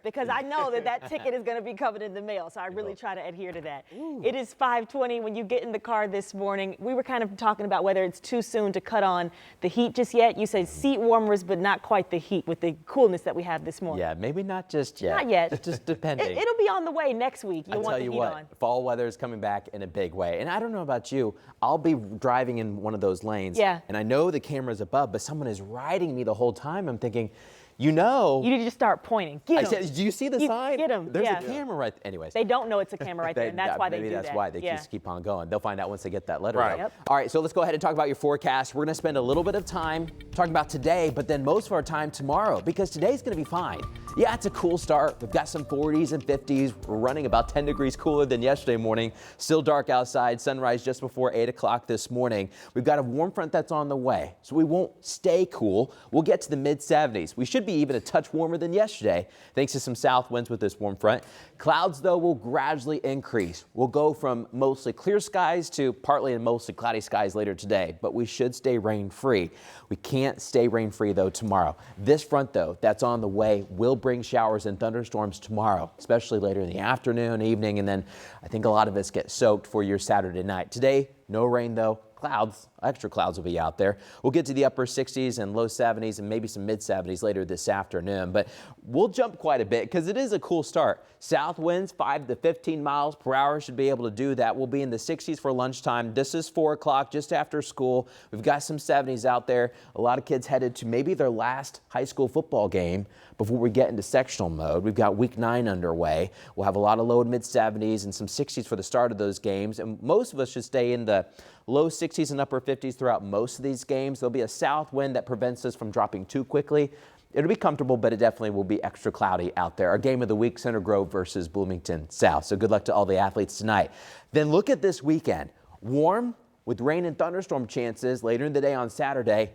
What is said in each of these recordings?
because I know that ticket is going to be coming in the mail, so I really try to adhere to that. Ooh. It is 5:20 when you get in the car this morning. We were kind of talking about whether it's too soon to cut on the heat just yet. You said seat warmers, but not quite the heat with the coolness that we have this morning. Yeah, maybe not just yet. Not yet. Just depending. It'll be on the way next week. I'll tell you what, fall weather is coming back in a big way. And I don't know about you, I'll be driving in one of those lanes. Yeah. And I know the camera's above, but someone is riding me the whole time. I'm thinking, you know. You need to just start pointing. Get 'em. I said, do you see the sign? Get them. There's a camera right there. Anyways. They don't know it's a camera right there, and that's why they do that. Maybe that's why they just keep on going. They'll find out once they get that letter. Right. Yep. All right, so let's go ahead and talk about your forecast. We're going to spend a little bit of time talking about today, but then most of our time tomorrow, because today's going to be fine. Yeah, it's a cool start. We've got some 40s and 50s. We're running about 10 degrees cooler than yesterday morning. Still dark outside. Sunrise just before 8 o'clock this morning. We've got a warm front that's on the way, so we won't stay cool. We'll get to the mid-70s. We should be even a touch warmer than yesterday, thanks to some south winds with this warm front. Clouds, though, will gradually increase. We'll go from mostly clear skies to partly and mostly cloudy skies later today, but we should stay rain-free. We can't stay rain-free, though, tomorrow. This front, though, that's on the way will bring showers and thunderstorms tomorrow, especially later in the afternoon, evening, and then I think a lot of us get soaked for your Saturday night. Today, no rain, though. Clouds, extra clouds will be out there. We'll get to the upper 60s and low 70s and maybe some mid 70s later this afternoon, but we'll jump quite a bit because it is a cool start. South winds 5 to 15 miles per hour should be able to do that. We'll be in the 60s for lunchtime. This is 4 o'clock just after school. We've got some 70s out there. A lot of kids headed to maybe their last high school football game before we get into sectional mode. We've got week 9 underway. We'll have a lot of low and mid 70s and some 60s for the start of those games, and most of us should stay in the low 60s and upper 50s throughout most of these games. There'll be a south wind that prevents us from dropping too quickly. It'll be comfortable, but it definitely will be extra cloudy out there. Our game of the week, Center Grove versus Bloomington South. So good luck to all the athletes tonight. Then look at this weekend. Warm with rain and thunderstorm chances later in the day on Saturday.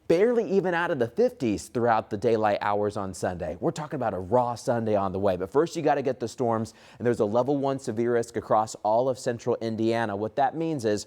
Barely even out of the 50s throughout the daylight hours on Sunday. We're talking about a raw Sunday on the way. But first, you got to get the storms, and there's a level 1 severe risk across all of central Indiana. What that means is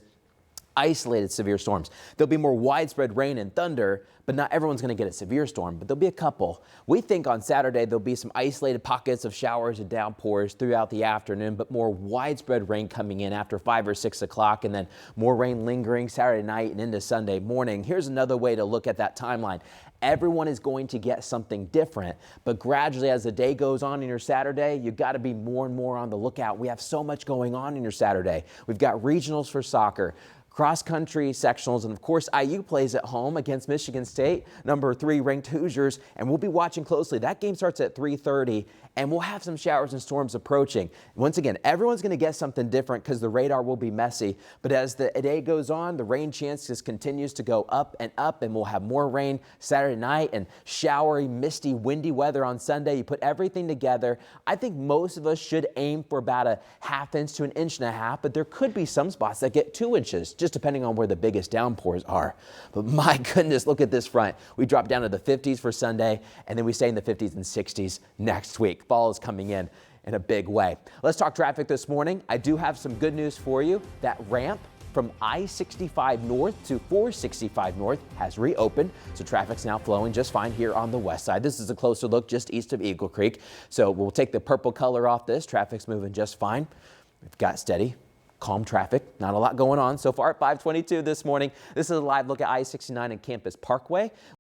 isolated severe storms. There'll be more widespread rain and thunder, but not everyone's going to get a severe storm, but there'll be a couple. We think on Saturday there'll be some isolated pockets of showers and downpours throughout the afternoon, but more widespread rain coming in after 5 or 6 o'clock, and then more rain lingering Saturday night and into Sunday morning. Here's another way to look at that timeline. Everyone is going to get something different, but gradually as the day goes on in your Saturday, you've got to be more and more on the lookout. We have so much going on in your Saturday. We've got regionals for soccer, cross-country sectionals, and of course IU plays at home against Michigan State, number 3 ranked Hoosiers, and we'll be watching closely. That game starts at 3:30, and we'll have some showers and storms approaching. Once again, everyone's going to get something different because the radar will be messy, but as the day goes on, the rain chances continues to go up, and we'll have more rain Saturday night and showery, misty, windy weather on Sunday. You put everything together, I think most of us should aim for about a ½ inch to 1.5 inches, but there could be some spots that get 2 inches, just depending on where the biggest downpours are. But my goodness, look at this front. We drop down to the 50s for Sunday, and then we stay in the 50s and 60s next week. Fall is coming in a big way. Let's talk traffic this morning. I do have some good news for you. That ramp from I-65 north to 465 north has reopened, so traffic's now flowing just fine here on the west side. This is a closer look just east of Eagle Creek. So we'll take the purple color off this. Traffic's moving just fine. We've got steady, calm traffic. Not a lot going on so far at 5:22 this morning. This is a live look at I-69 and Campus Parkway.